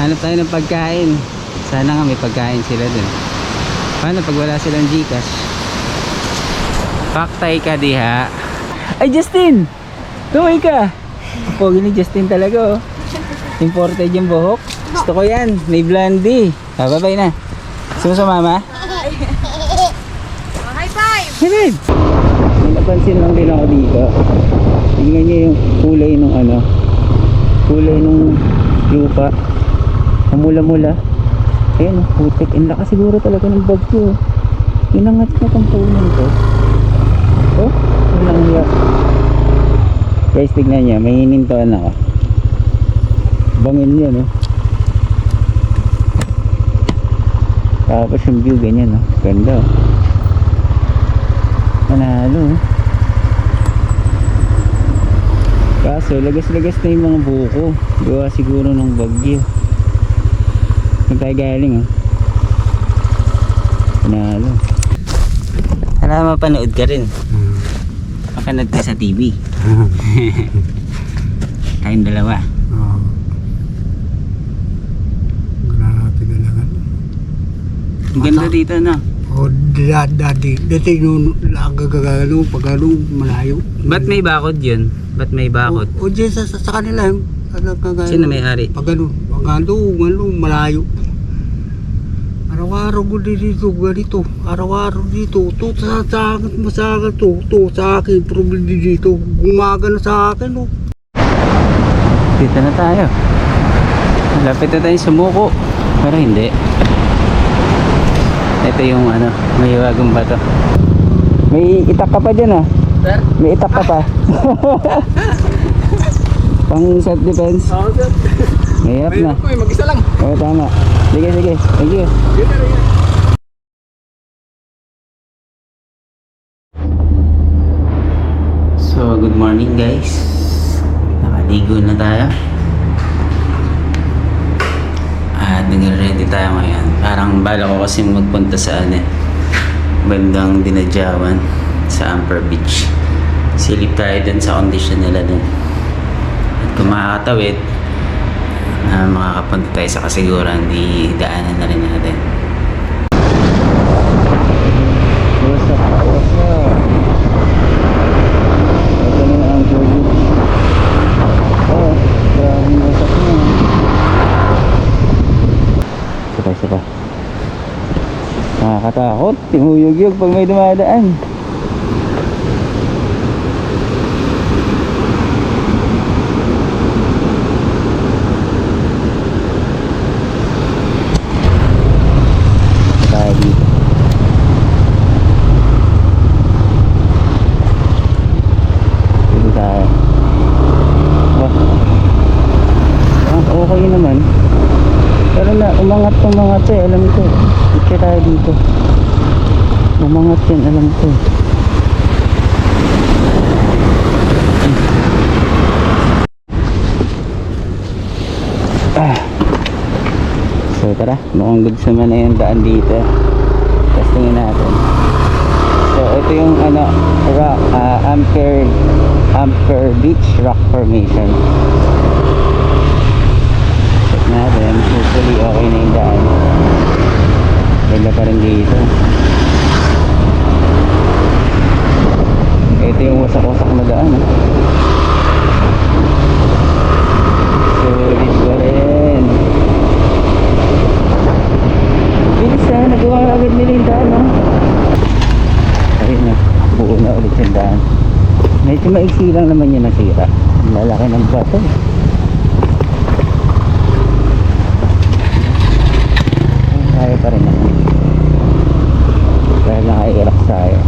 Hanap tayo ng pagkain. Sana nga may pagkain sila dun. Paano pag wala silang Gcash? Paktay ka diha. Ay Justin! Tumay ka! Pogi ni Justin talaga oh. Imported yung buhok. Gusto ko yan. May blondie. Bye na. Sumusama mama? High five! Hey babe! May napansin lang din ako dito. Tingnan nyo yung kulay nung ano. Kulay nung lupa. Mula-mula. Ayan oh, putik. Ang lakas siguro talaga ng bagyo. Inangat na itong punan ko. Oh, walang hiya. Guys, tignan nyo. May hinintuan ako. Bangin yan oh. Tapos yung view ganyan oh. Ganda oh. Panalo oh. Kaso lagas-lagas na yung mga buko. Gawa siguro ng bagyo. Saan tayo galing oh. Panalo. Sana mapanood ka rin. Mapanood ka sa TV. Tayong dalawa. Grabe na lang ano. Ang ganda dito no. O dati nung gagano pag ano malayo. Ba't may bakod yun? Ba't may bakod? O dyan sa kanila yung Sino may-ari? pag ano malayo. Araw-araw ko dito ganito. Araw-araw dito. To sa akin masagat to. To sa akin problema dito. Gumagana sa akin oh. Dito na tayo. Lapit na tayo sumuko. Pero hindi. Ito yung ano, may wagong bato. May itak ka pa dyan ah. Sir? May itak ka pa. Pang self defense. Oo, sir. Mayroon na. Mayroon ko eh, mag-isa lang. Oo, tama. Sige. Thank you. So, good morning guys. Nakaligo na tayo. At nag-ready tayo ngayon. Parang bala ko kasi magpunta sa bandang Dinadjawan sa Ampere Beach. Silip tayo dun sa condition nila dun. At kung makakatawid, makakapunta tayo sa kasiguran, di daanan na rin natin. What's up? Ito na ang Ampere Beach. Oh, maraming wasak na. Sabay. Nakakatakot. Timuyog-yog pag may dumadaan. Tayo dito. Dito tayo. Okay naman. Pero na umangat eh, alam ko. Ikya tayo dito. Umangat yan, alam ko. So tara, mukhang goods naman na yung daan dito. Testingin natin. So ito yung Ampere Beach Rock Formation. Check natin, hopefully okay na yung daan. Ganda pa rin dito. Ito yung wasak-wasak na daan sulit pa rin. Bilis na, nagawa agad nila yung daan ayun na, buo na ulit yung daan. Medyo maiksi lang naman yung nasira. Lalaki ng bato kaya pa rin naman dahil naka-relax tayo.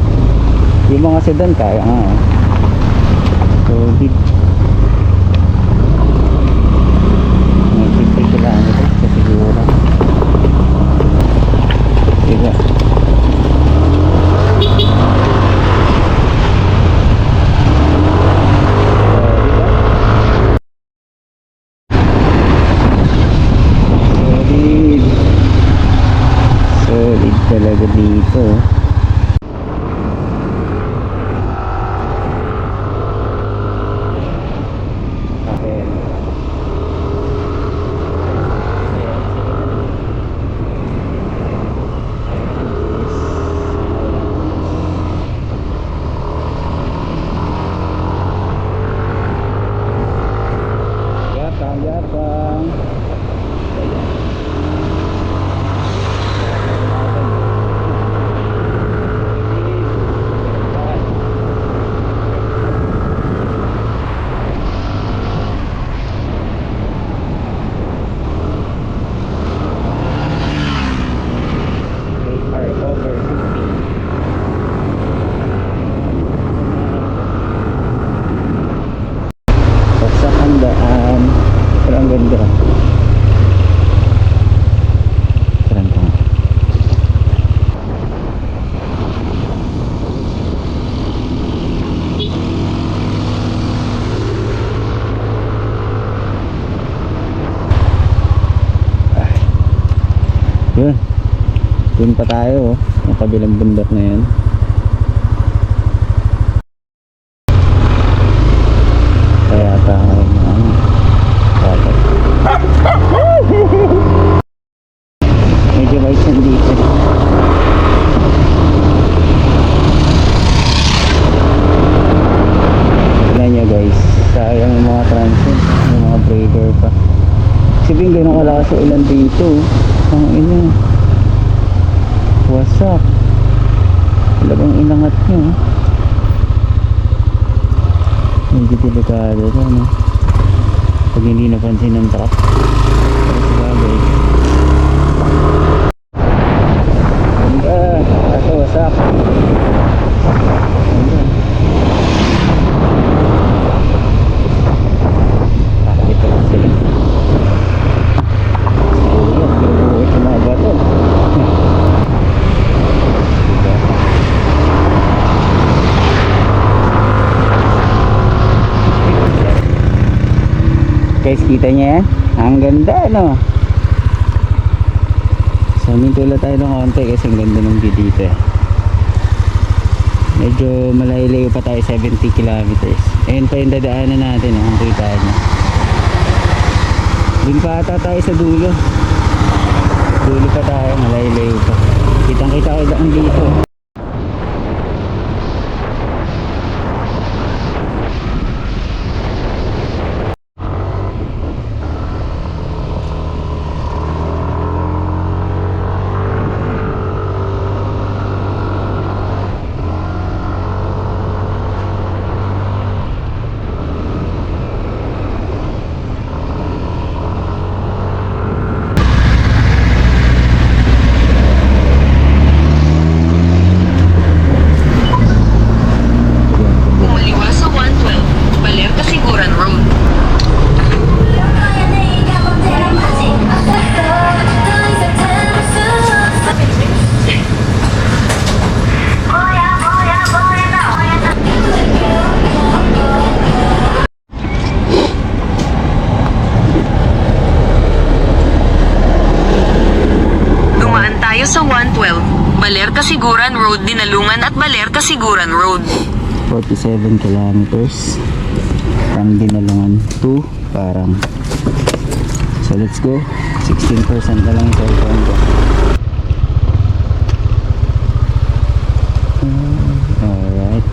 Yung mga sedan kaya nga so big may 50 kilometers ka siguro diba solid talaga dito. Okay. Tapang. Bagsak ang daan. Pero ang ganda. Parang ito. Yun. Yun pa tayo. Yung kabilang bundok na yan. Kaya tayo dapat. Medyo may dito. Tignan nyo guys, sayang yung mga transit, yung mga breaker pa. Sibing ganun kalakas sa ulan dito. Ang ina, wasak. Talagang inangat nyo. Medyo delikado ito, no? Pag hindi napansin ng truck. Pero sabagay. Ganda, kaso wasak. Ganda. Dito lang sila. Sayang, binubuhay sa mga bato. Guys, kita niya yan? Ang ganda, no? So, nintula tayo ng konti kasi ang ganda ng view dito. Medyo malayo pa tayo, 70 kilometers. Ayun pa yung dadaanan natin, ang kita niya. Dun pa ata tayo sa dulo. Dulo pa tayo, malayo pa. Kitang kita ko lang dito. Kumaliwa sa 112, Baler Kasiguran Road. Dumaan tayo sa 112, Baler Kasiguran Road, Dinalungan at Baler Kasiguran Road. 47 kilometers from Dinalungan to Parang. So let's go. 16% na lang yung cellphone ko. Alright.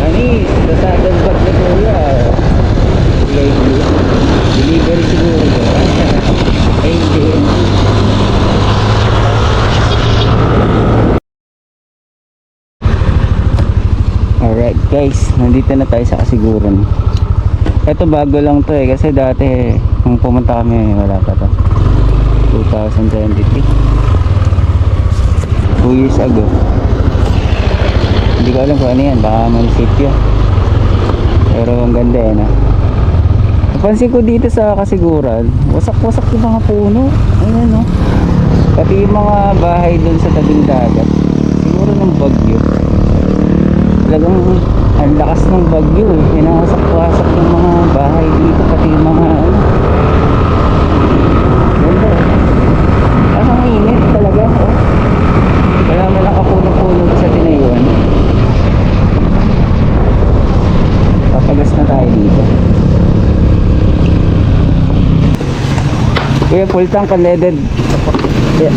Anis, dasagan ba't na kuya? Kulay blue. Delivery siguro ko. Hindi. Alright guys, nandito na tayo sa Kasiguran. Ito bago lang to kasi dati nung pumunta kami wala pa to. 2023. 2 years ago. Hindi ko alam kung ano yan, baka munisipyo. Pero ang ganda no? Napansin ko dito sa Kasiguran, wasak-wasak yung mga puno. Ayan no? Pati yung mga bahay dun sa tabing dagat. Siguro ng bagyo. Talagang ang lakas ng bagyo eh. Pinawasak-wasak yung mga bahay dito, pati yung mga ano. Ganda eh. Ang init talaga oh. Wala mo lang kapuno-puno sa tinayuan. Papagas na tayo dito. Kuya, full tank unleaded. Yeah.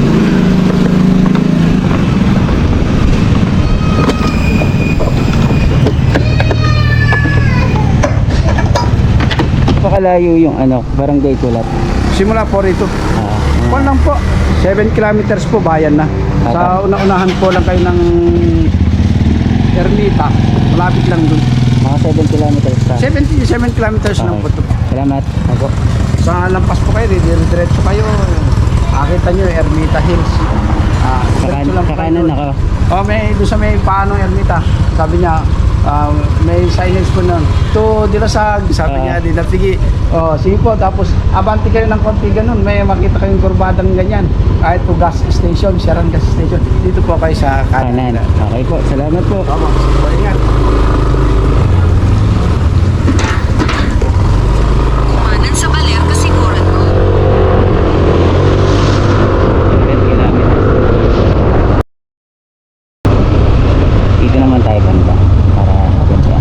kalayo yung ano, Barangay Kulat? Simula po rito. Ah, Kung lang po, 7 kilometers po bayan na. Sa una-unahan po lang kayo ng Ermita. Malapit lang dun. mga 7 kilometers pa. 77 kilometers lang po ito. Salamat. Ako. Sa lampas po kayo, diretso kayo. Makita nyo, Ermita Hills. Diretso lang po Kakanan kayo. ako. Oh, doon sa may paano Ermita. Sabi niya, may signage po nun. To Dilasag, sabi niya, Dilapigi. Oh, sige po, tapos abanti kayo ng konti ganun. May makita kayong kurbadang ganyan. Kahit po gas station, Sharon gas station. Dito po kayo sa Kanan. kanan. Okay po. Salamat po. Tama, sige po, ingat. Kumanan sa Baler Kasiguran Road. 7 kilometers. Dito naman tayo banda. Para maganda.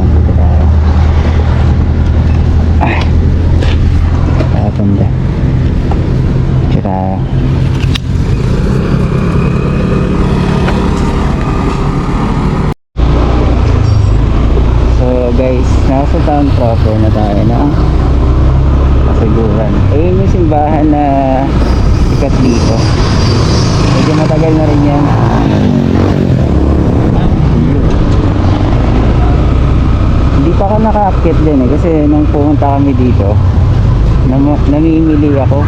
Dito tayo. Ay. Para banda. Tsaka so guys, nasa town proper na tayo na Kasiguran. Ayun yung simbahan na sikat dito. Medyo matagal na rin yan. Hindi pa ka nakaakyat din eh. Kasi nung pumunta kami dito, namimili ako.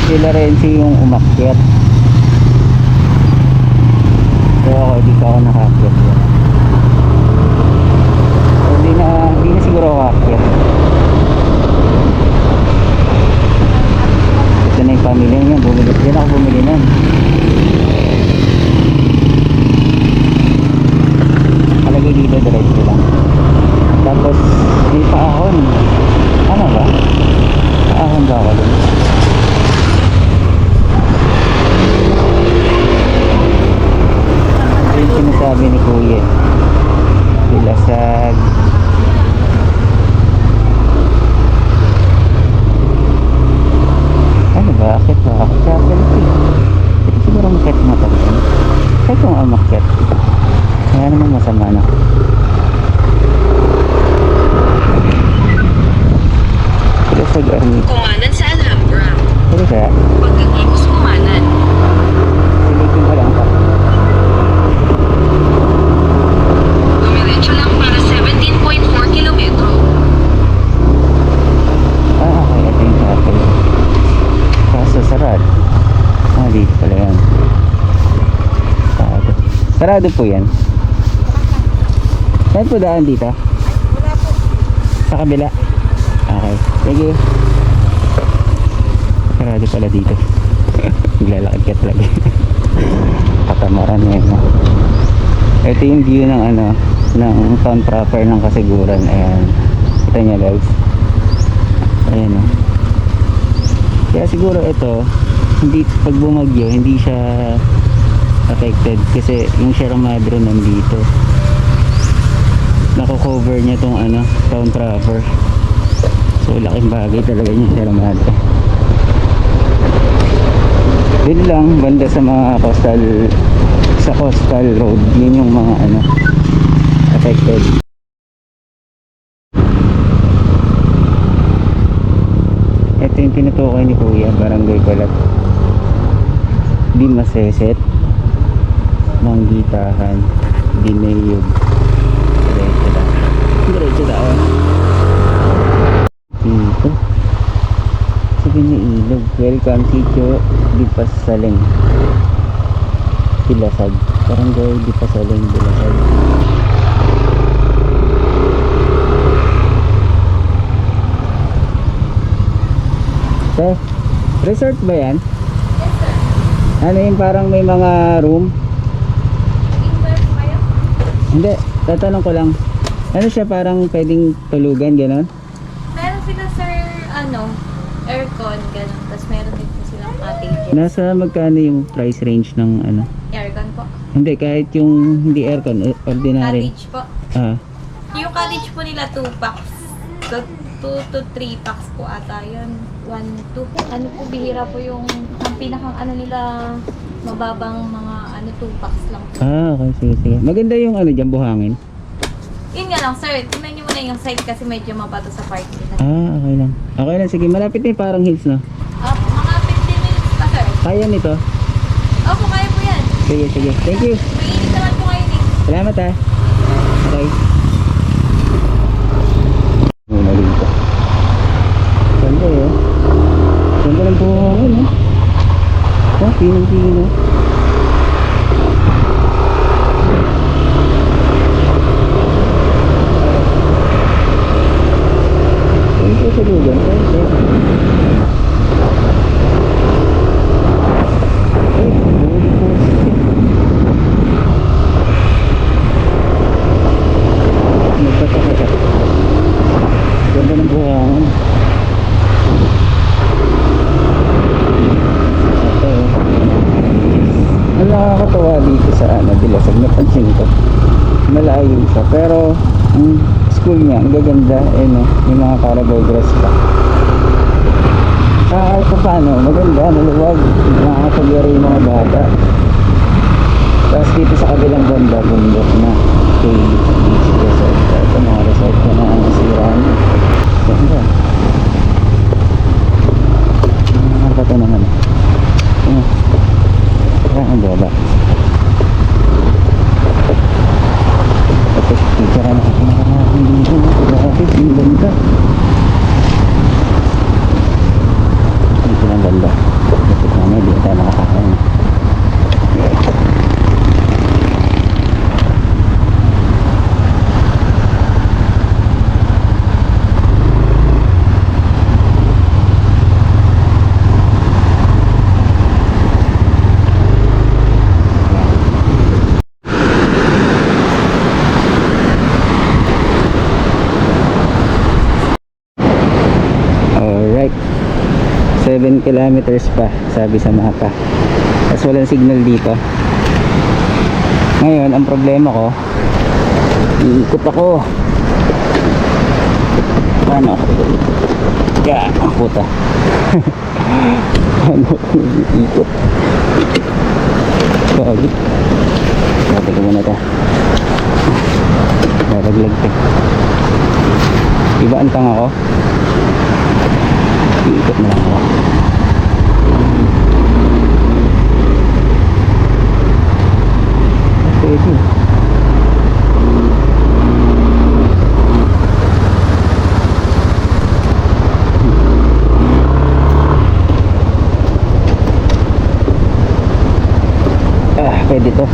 Si Lorenzi yung umakyat. Pero ako, hindi pa ako nakaakyat din. So, hindi na siguro ako aakyat. Ito na yung pamilya niya. Diyan ako bumili nun. Kalagay dito, diretso lang. Tapos, may paahon. Ano ba? Paahon ba ako dun? Ito yung sinasabi ni Kuya. Dilasag. Ano ba? Akit ba? Ako chapel tea. Ito siguro makit mo ito. Kaya kung amakit. Kaya naman masama na. Dilasag Armita. Kumanan sa Alhambra. Pwede kaya? Pagkatapos kumanan. Silipin ko lang pa. Dumiretso lang para 17.4 kilometro. Okay. Ito yung chapel. Kaso sarad. Dito pala yan. Sarado. Sarado po yan. Saan po daan dito? Wala po. Sa kabila. Okay. Sige. Sarado pala dito. Naglalakad ka talaga. Katamaran na yun. Ito yung view ng ano, ng town proper ng Kasiguran. Ayan. Kita nyo guys. Ayan o. Kaya siguro ito, hindi, pag bumagyo, hindi siya affected. Kasi yung Sierra Madre nandito. Nako-cover niya tong ano, town proper. So laking bagay talaga yung Sierra Madre. Yun lang, banda sa mga coastal road, yun yung mga ano, affected. Ito yung tinutukoy ni Kuya, Barangay Kulat. Di Maseset, Manggitahan, Dinayog. Diretso daw. Dito. Sabi niya ilog. Welcome Sitio Dipasaling. Dilasag. Barangay Dipasaling, Dilasag. Resort ba yan? Yes, sir. Ano yung parang may mga room? Inverse ba yun? Hindi, tatanong ko lang. Ano siya, parang pwedeng tulugan, gano'n? Meron sila, sir, aircon, gano'n. Tapos meron din po silang cottages. Nasa magkano yung price range ng ano? Aircon po. Hindi, kahit yung hindi aircon, ordinary. Cottage po. Ah, Yung cottage po nila 2 packs. So, 2 to 3 packs po ata yun. 1, 2. Ano po, bihira po yung ang pinakang ano nila, mababang mga 2 packs lang po. Okay, sige, sige. Maganda yung ano dyan, buhangin. Yun nga lang, sir. Tingnan nyo muna yung side kasi medyo mabato sa part nila. Okay lang. Okay lang, sige. Malapit na yung parang hills, no? Mga 15 minutes pa, sir. Kaya nito? Opo, kaya po yan. Sige, sige. Thank you. Mainit naman po ngayon eh. Salamat ha. Okay. Muna dito. Ganda eh. Ganda lang po ako, no? Pinang-pino. Ito sa lugan. Ganda ng buhangin. Ang nakakatawa dito sa Dilasag, napansin ko malayo siya pero ang school niya ang gaganda no, yung mga Carabao grass pa kahit pa paano maganda, maluwag, nakakapaglaro yung mga bata. Tapos dito sa kabilang banda bundok na beach resort. Ito mga resort na nasiraan. Ganda. Ang bato naman. Ang baba. Tapos picture na ako nakakarating dito. Grabe, yung ganda. Dito ng ganda. Lapit namin, dito tayo nakakain. Alright, 7 kilometers pa sabi sa mapa. Tapos walang signal dito. Ngayon ang problema ko, iikot ako. Paano ako? Ang puta. Paano ako iikot? Bakit? Bakit ko muna ito. Naraglag ito. Iba ang tanga ko. Iikot na lang ako. Pwede. Pwede to.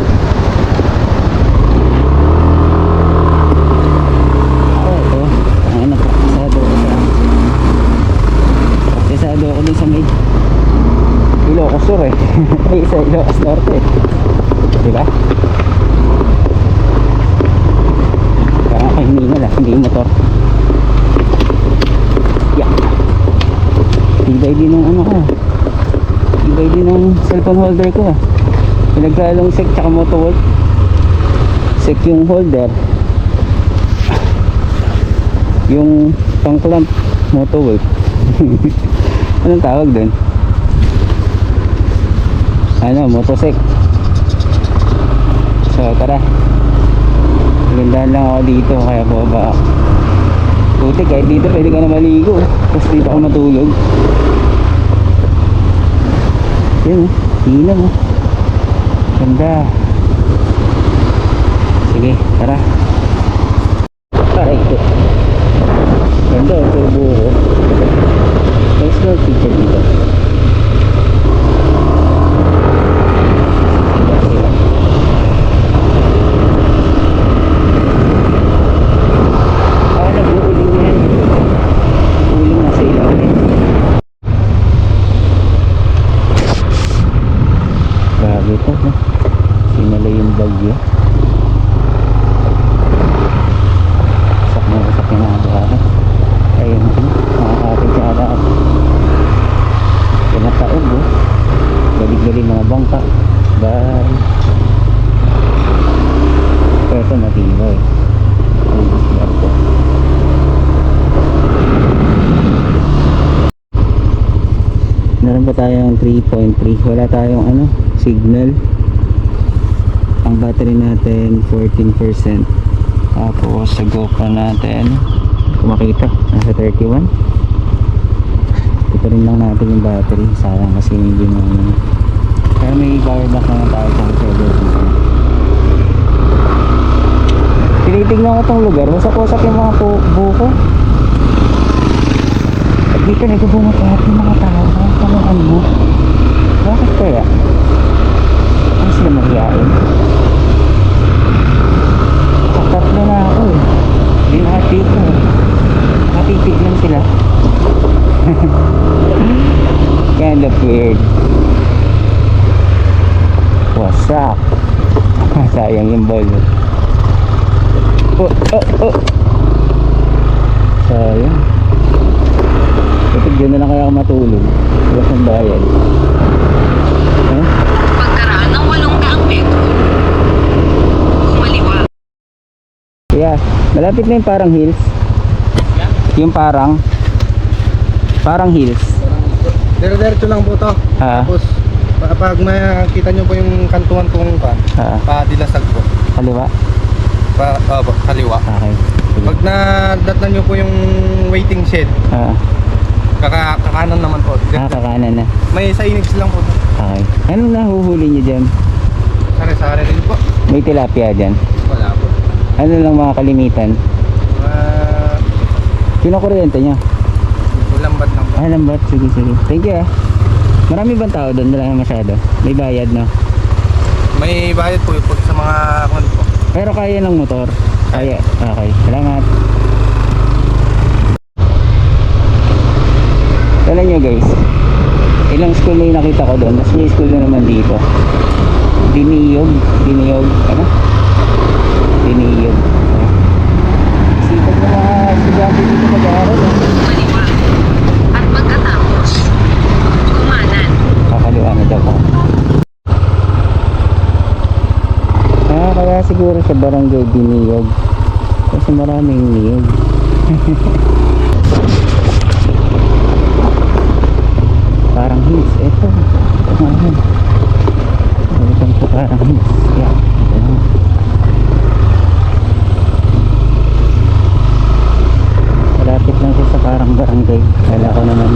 Ito. Ano, praktisado ako dun sa may Ilocos Sur eh. Ay, sa Ilocos Norte eh. Diba? Parang kahiningal ah, hindi yung motor. Yeah. Tibay din ng ano ko. Tibay din ng cellphone holder ko ah. Pinagkalong sec tsaka motowork. Sec yung holder. Yung pang clamp motowork. Anong tawag dun? Ano, motosec. So tara, gandahan lang ako dito kaya baba ako. Buti kahit dito pwede ka na maligo, tapos dito ako matulog. Yun oh, hina mo. Ganda. Sige, tara. Aray ko. Ganda ang turbo ko. Let's go picture dito. Nag-uuling yan. Uuling na sa ilalim. Grabe ito. Sinala yung bagyo. Sak na ang buharan. Ayun, makakapit siya ata ako. Pinataog oh. Galig-galig mga bangka. Bye. Pero ito matibay. Ay, barko. Meron pa tayong 3.3. Wala tayong ano, signal. Ang battery natin 14%. Tapos sa GoPro natin, kung makita, nasa 31. Ito rin lang natin yung battery. Sayang kasi hindi mo ano. Kaya may power bank naman tayo sa server. Tinitignan ko tong lugar, wasak-wasak yung mga buko. At dito nagbubungot lahat yung mga tao. Ang tamuhan mo. Bakit kaya? Ano sila maghihain? Tatlo na ako eh. Hindi nakatito. Nakatitig lang sila. Kind of weird. What's up? Sayang yung ball. Oh. Sayang. Kapag dyan na lang kaya ako matulog. Wala siyang bayan. Huh? Pagkaraan ng 800 metro. Kumaliwa. Yeah, malapit na yung parang hills. Yung parang hills. Diretso lang po to. Ah. Tapos pag makita nyo po yung kantuan kong padilasag po. Kaliwa. Kaliwa. Okay. Sige. Pag nadatnan nyo po yung waiting shed, kakanan naman po. Kakanan na. May signage lang po. Okay. Anong nahuhuli niyo dyan? Sari-sari rin po. May tilapia dyan. Wala po. Ano lang mga kalimitan? Kinukuryente nyo? Lambat lang po. Lambat. Sige. Thank you Marami bang tao doon? Wala na masyado. May bayad no? May bayad po yung sa mga kon po. Pero kaya ng motor? Kaya. Okay. Salamat. Alam nyo guys, ilang school na yung nakita ko doon. Mas may school na naman dito. Diniyog. Ano? Diniyog. Sipag na mga estudyante dito mag-aaral. Kumaliwa. At pagkatapos, kumanan. Kakaliwa na daw ako. Kaya siguro sa barangay Diniyog. Kasi maraming niyog. Parang hills. Ito. Welcome to parang hills. Yeah. Ito. Malapit lang siya sa parang barangay. Kala ko naman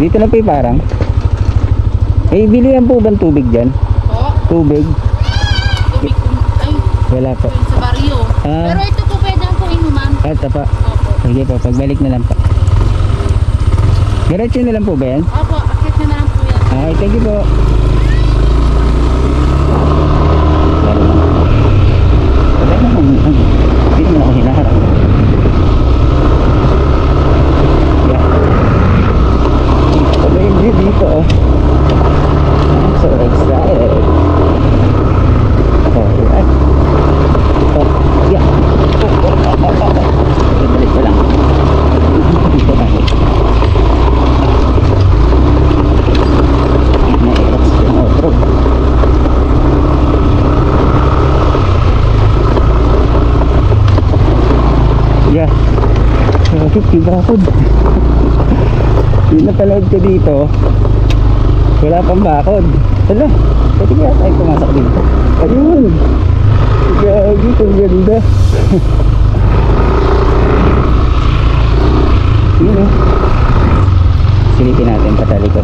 dito lang po yung parang. Bilihan po ba ng tubig dyan? Po? Tubig? Tubig ay, Wala po. yun sa baryo. Pero ito po pwede po inuman. Ito pa. Opo. Sige po, pagbalik na lang po. Diretso na lang po ba yan? Opo, akit na lang po yan. Okay, thank you po. Wala naman. Hindi naman ako hinaharap. Yeah. Wala yung view dito oh. I'm so excited. Alright. Oh, yeah. Balik ko lang. Dito na. Na-erox yung outro. Yeah. Bakit bakod? Yung napaload ko dito, wala pang bakod. Hala, pwede kaya tayo pumasok dito. Ayun. Gagi, kung ganda. Yun o. Silipin natin patalikod.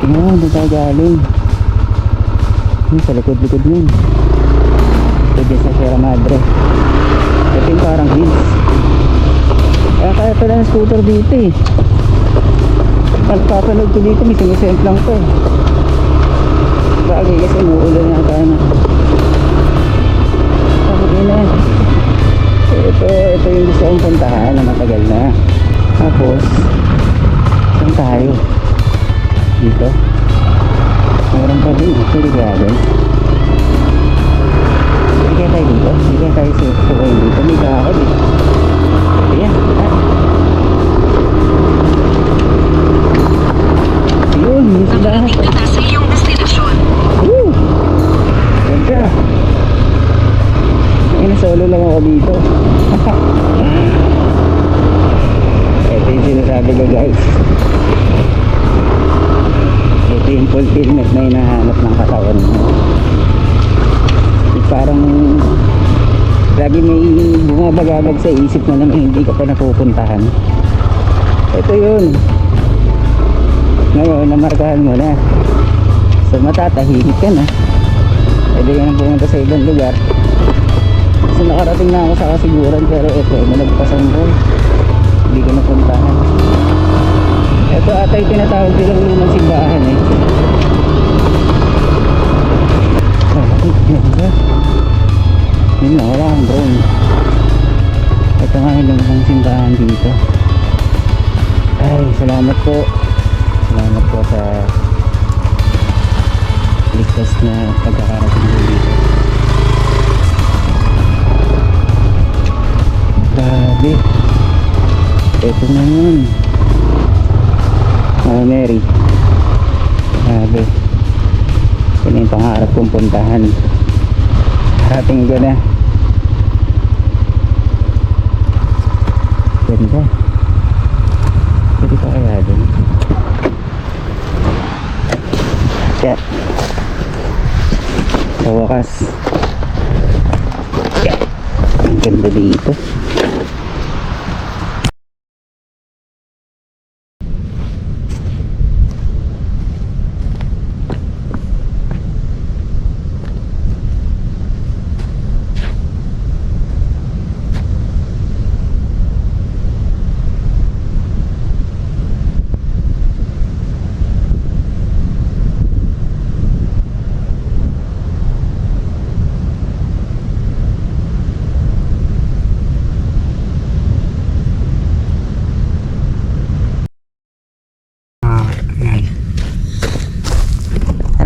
Tingnan mo, doon tayo galing. Yun, sa likod-likod yun. Pwede sa Sierra Madre. Ito yung parang hills. Kaya pala ng scooter dito eh. Pagpapanood ko dito, may sinisent lang to. Bagay kasi umuulan na tayo na. Ito yung gusto kong puntahan na matagal na. Tapos, saan tayo? Dito? Meron pa din, actually garden. Hindi kaya tayo dito? Hindi kaya tayo sukuin dito? May kakad eh. Ayan, yun, yung sila. Nakarating ka na sa iyong destinasyon. Woo! Ganda. Solo lang ako dito. Ito yung sinasabi ko guys. ito yung fulfillment na hinahanap ng katawan mo. Parang lagi may bumabagabag sa isip na naman hindi ka pa napupuntahan. Ito yun. Ngayon namarkahan mo na, so matatahimik ka na, pwede ka na pumunta sa ibang lugar. So nakarating na ako sa kasiguran, pero ito malagpasan ko, hindi ko napuntahan. Ito ata yung tinatawag nilang lumang simbahan eh. Yun na, wala akong drone. Ito nga yung lumang simbahan dito. Ay, salamat po. Salamat po sa ligtas na pagkakarating ko dito. Grabe. Ito na yun. Mary. Grabe. Ito na yung pangarap kong puntahan. Harating ko na. Ganda. Pwede pa kaya dun? Kaya sa wakas, ang ganda dito.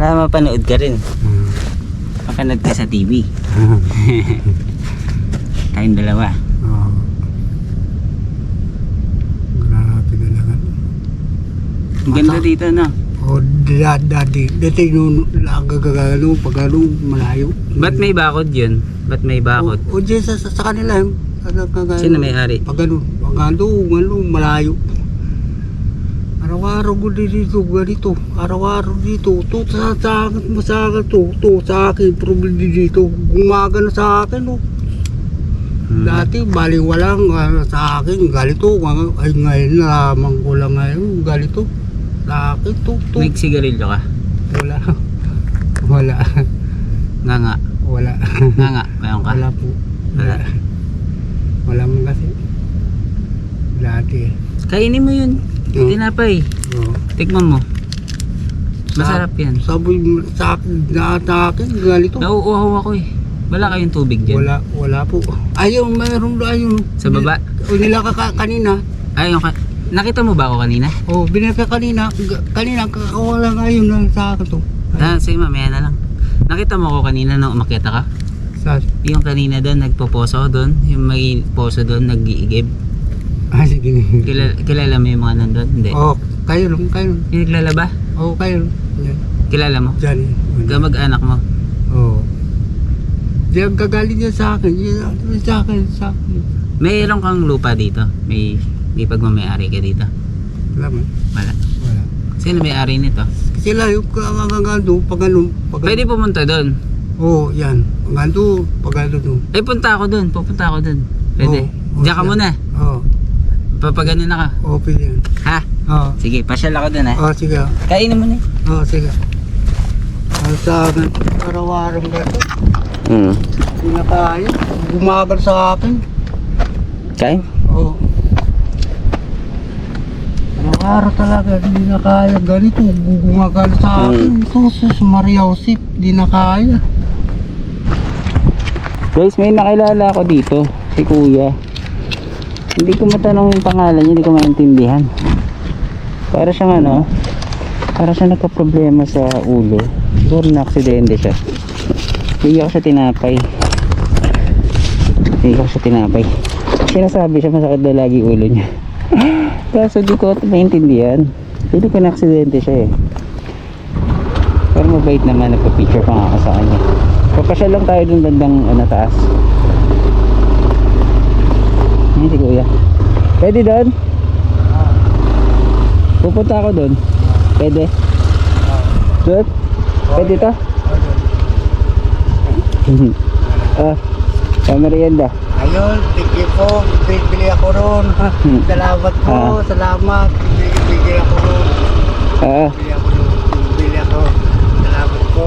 Sana mapanood ka rin. Mapanood ka sa TV. Tayong dalawa. Grabe na lang. Ang ganda dito, no? Dati nung gagano, pag ano, malayo. Ba't may bakod yun? Ba't may bakod? O dyan sa kanila, Sino may-ari? pag ano, malayo. Araw-araw ko dito, ganito. Araw-araw dito. To sa akin, masagal to. To sa akin, problem dito. Gumagana sa akin, no. Dati, baliwalang sa akin, galito. Ay, ngayon, naman ko lang ngayon, galito. Sa akin, to. Nagsigarilyo ka? Wala. Wala. Nga nga. Wala. Nga nga. Mayroon ka? Wala po. Wala. Wala mo kasi. Dati. Kainin mo yun. Tinapay. Oo. Tikman mo. Masarap yan. Sabi sa akin, galito. Nauuhaw ako eh. Wala kayong tubig dyan? Wala po. Ayun, mayroon ayun. Sa baba? O nila kanina. Ayun ka. Nakita mo ba ako kanina? Oh, binili ka kanina. Kanina, wala ngayon lang sa akin to. Sige mamaya na lang. Nakita mo ako kanina nung umakyat ka? Sa, Yung kanina doon, nagpo-poso doon. Yung may poso doon, nag-iigib. sige. Kilala mo yung mga nandun? Hindi. Oh, kayo lang. Yung naglalaba? Oh, kayo. Yan. Kilala mo? Diyan. Kamag-anak mo? Oh. Diyan kagaling niya sa akin. Sa akin. Mayroon kang lupa dito? May pagmamayari ka dito? Wala man. Wala. Wala. Sino may-ari nito? Sila yung kagagando, pag ano. Pwede pumunta doon? Oh, yan. Pagando, doon. Pupunta ako doon. Pwede? Oo. Diyan ka muna. Oh. Papagano na ka? Okay yan. Ha? Oh. Sige, pasyal ako doon ha. Oh, sige. Kainin mo na. Oh, sige. Sa akin, araw-araw ba ito? Hindi na kaya. Gumagal sa akin. Kain? Oo. Araw-araw talaga, hindi na kaya. Ganito, gumagal sa akin. Ito, sus, Maria Josep, hindi na kaya. Guys, may nakilala ako dito. Si Kuya. Hindi ko matanong yung pangalan niya, hindi ko maintindihan. Para siyang para siyang nagka-problema sa ulo. Siguro na aksidente siya. Hindi ako siya tinapay. Sinasabi siya masakit na lagi ulo niya. Kaso di ko maintindihan. Hindi ko na aksidente siya eh. Pero mabait naman, nagpa-picture pa nga ako sa kanya. Papasyal lang tayo dun bandang taas. Ayan si Kuya. Pwede doon? Pupunta ako doon. Pwede? Doon? Pwede ito? Merienda. Ayun, thank po. Bili ako ron. Salamat po, salamat. Bili ako ron. Bili ako. Salamat po.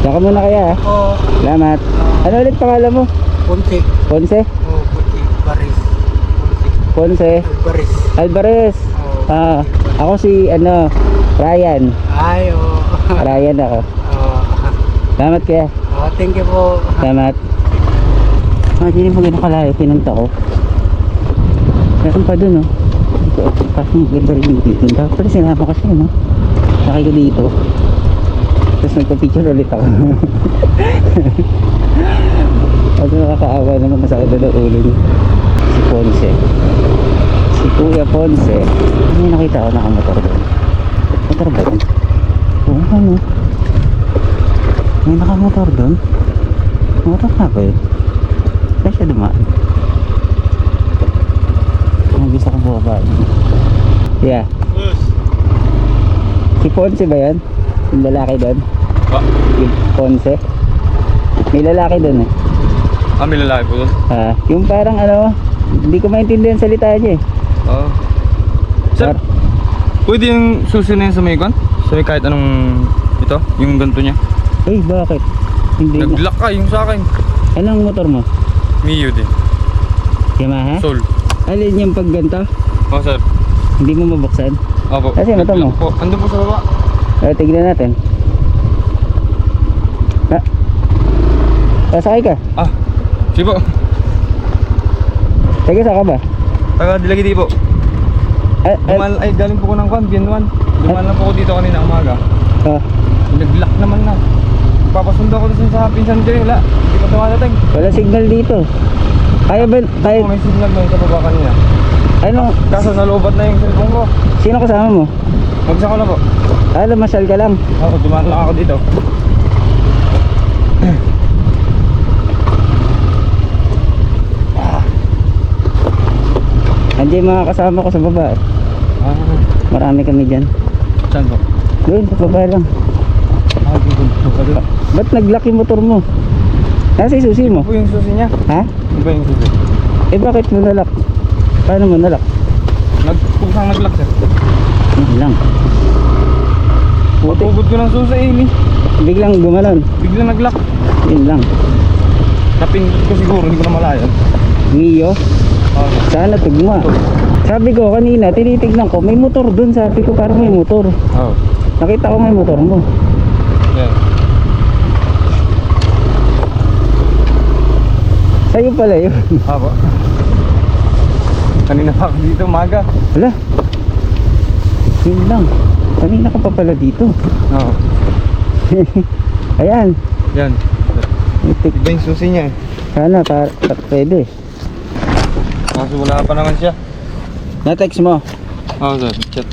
Saka muna kaya ah. Oo. Salamat. Ano ulit pangalan mo? Puntik. Ponce? Oo, Puntik. Baris. Puntik. Ponce? Baris. Alvarez. Oo. Ako si Ryan. Ay, oo. Ryan ako. Oo. Salamat kaya. Thank you po. Salamat. Hindi mo gano'ng kalayo pinunta ko. Meron pa dun oh. Kasi maganda rin yung dito. Dapat sinama kasi no. Sakay ko dito. Tapos nagpa-picture ulit ako. Kasi nakakaawa naman, masakit na ulo niya. Si Ponce. Si Kuya Ponce. May nakita ako nakamotor doon. Motor ba yun? Oo, ano? May nakamotor doon? Motor na ba yun? Saan siya dumaan? Ang gusto ko bumaba. Yeah. Si Ponce ba yan? Yung lalaki doon? Yung Ponce? May lalaki doon eh. May lalaki po doon? Yung parang ano, hindi ko maintindihan salita niya eh. Sir, pwede yung susi na yun sa may kwan? Sa may kahit anong ito? Yung ganito niya? Uy, bakit? Hindi na. Nag-lock ka yung sa akin. Anong motor mo? Mio din. Yamaha? Soul. Alin yung pagganto? Sir. Hindi mo mabuksan? Opo. Kasi mata mo? Nag-lock po. Andun po sa baba. Tignan natin. Pasakay ka? Sige po. Taga saan ka ba? Taga Dilagidi po. Galing po ko ng kwan, Bien 1. Dumaan lang po ko dito kanina umaga. Nag-lock naman na. Papasundo ko doon sa pinsan ko, wala. Hindi pa tumatating. Wala signal dito. Kaya ba? Kaya... May signal doon sa baba kanina. Ano? Kaso sa loobat na yung cellphone ko. Sino kasama mo? Magsa ko na po. Masyal ka lang. Ako, dumaan lang ako dito. Andiyan yung mga kasama ko sa baba eh. Marami kami dyan. Saan po? Doon, sa baba lang. Dito. Ba't nag-lock yung motor mo? Nasa yung susi mo? Ito po yung susi niya. Ha? Ito po yung susi. Eh bakit mo nalock? Paano mo nalock? Kusang nag-lock sir. Yun lang. Patugod ko ng susi eh. Biglang gumanon. Biglang nag-lock. Yun lang. Napindot ko siguro, hindi ko na malayan. Mio? Sana tugma. Sabi ko kanina, tinitignan ko, may motor dun. Sabi ko parang may motor. Nakita ko may motor mo. Yan. Sa'yo pala yun. Ako. Kanina pa ako dito, umaga. Wala. Yun lang. Kanina ka pa pala dito. Ayan. Yan. Iba yung susi niya eh. Sana pwede. Kaso wala pa naman siya. Na-text mo? Sir. Chat.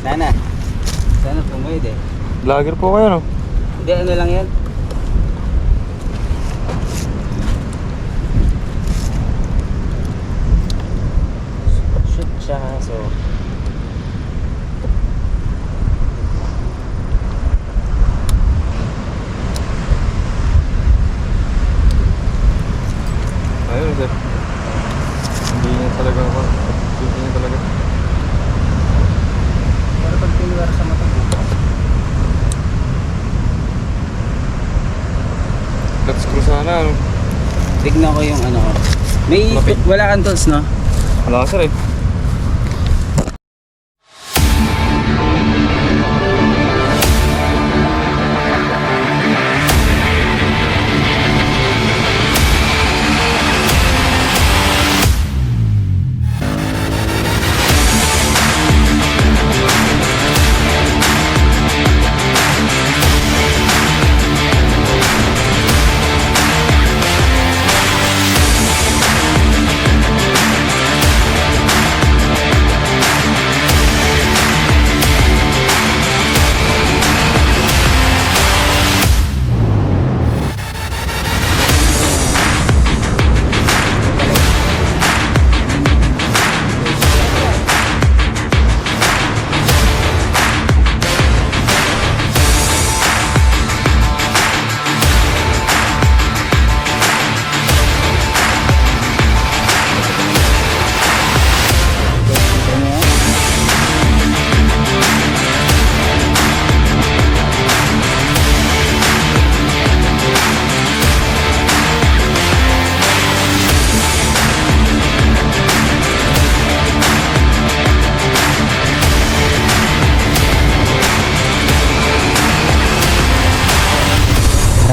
Sana pumwede. Vlogger po kayo no? Hindi, ano lang yan? Shoot siya so. Ayun sir. Hindi niya talaga ako. Susi niya talaga. Pero pag pinuwara sa mata mo. Let's screw sana ano. Tignan ko yung ano ko. May Lapit. wala kang tools no? Wala sir eh.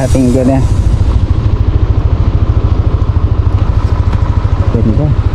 Nakarating ko na. Ganda.